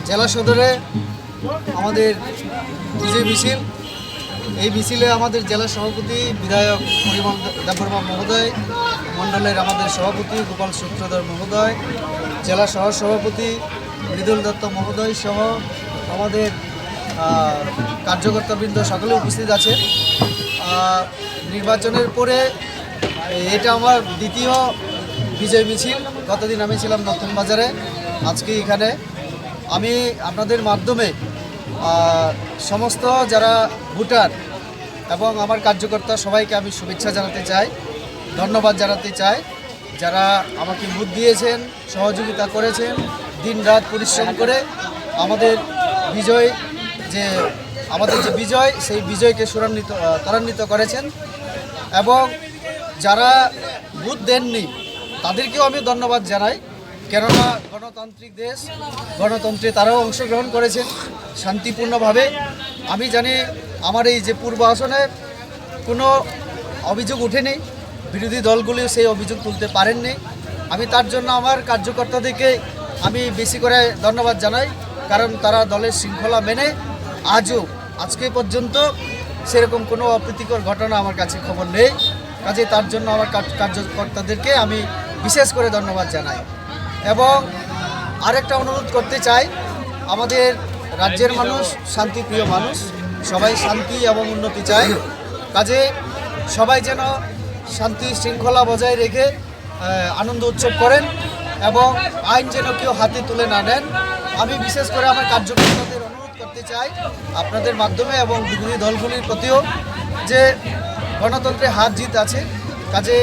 জেলা সদরে আমাদের বিজয় মিছিল। এই মিছিলে আমাদের জেলা সভাপতি বিধায়ক পরিমল দেববর্মা মহোদয়, মণ্ডলের আমাদের সভাপতি গোপাল সূত্রধর মহোদয়, জেলা সহসভাপতি মৃদুল দত্ত মহোদয় সহ আমাদের কার্যকর্তাবৃন্দ সকলে উপস্থিত আছে। নির্বাচনের পরে এটা আমার দ্বিতীয় বিজয় মিছিল। গতদিন আমি ছিলাম নতুন বাজারে, আজকে এখানে। আমি আপনাদের মাধ্যমে সমস্ত যারা ভোটার এবং আমার কার্যকর্তা সবাইকে আমি শুভেচ্ছা জানাতে চাই, ধন্যবাদ জানাতে চাই। যারা আমাকে ভোট দিয়েছেন, সহযোগিতা করেছেন, দিন রাত পরিশ্রম করে আমাদের যে বিজয় সেই বিজয়কে ত্বরান্বিত করেছেন। এবং যারা ভোট দেননি তাদেরকেও আমি ধন্যবাদ জানাই, কেননা গণতান্ত্রিক দেশ, গণতন্ত্রে তারাও অংশগ্রহণ করেছেন শান্তিপূর্ণভাবে। আমি জানি আমার এই যে পূর্ব আসনে কোনো অভিযোগ ওঠেনি, বিরোধী দলগুলি সেই অভিযোগ তুলতে পারেননি। আমি তার জন্য আমার কার্যকর্তাদেরকে আমি বেশি করে ধন্যবাদ জানাই, কারণ তারা দলের শৃঙ্খলা মেনে আজকে পর্যন্ত সেরকম কোনো অপ্রীতিকর ঘটনা আমার কাছে খবর নেই। কাজে তার জন্য আমার কার্যকর্তাদেরকে আমি বিশেষ করে ধন্যবাদ জানাই। এবং আরেকটা অনুরোধ করতে চাই, আমাদের রাজ্যের মানুষ শান্তিপ্রিয় মানুষ, সবাই শান্তি এবং উন্নতি চায়। কাজে সবাই যেন শান্তি শৃঙ্খলা বজায় রেখে আনন্দ উৎসব করেন এবং আইন যেন কেউ হাতে তুলে না নেন। আমি বিশেষ করে আমার কার্যকর্তাদের অনুরোধ করতে চাই আপনাদের মাধ্যমে এবং বিরোধী দলগুলির প্রতিও, যে গণতন্ত্রে হার জিত আছে, কাজে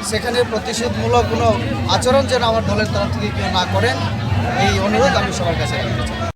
সেখানে প্রতিশোধমূলক কোনো আচরণ যেন আমার দলের তরফ থেকে কেউ না করেন, এই অনুরোধ আমি সবার কাছে রাখতে চাই।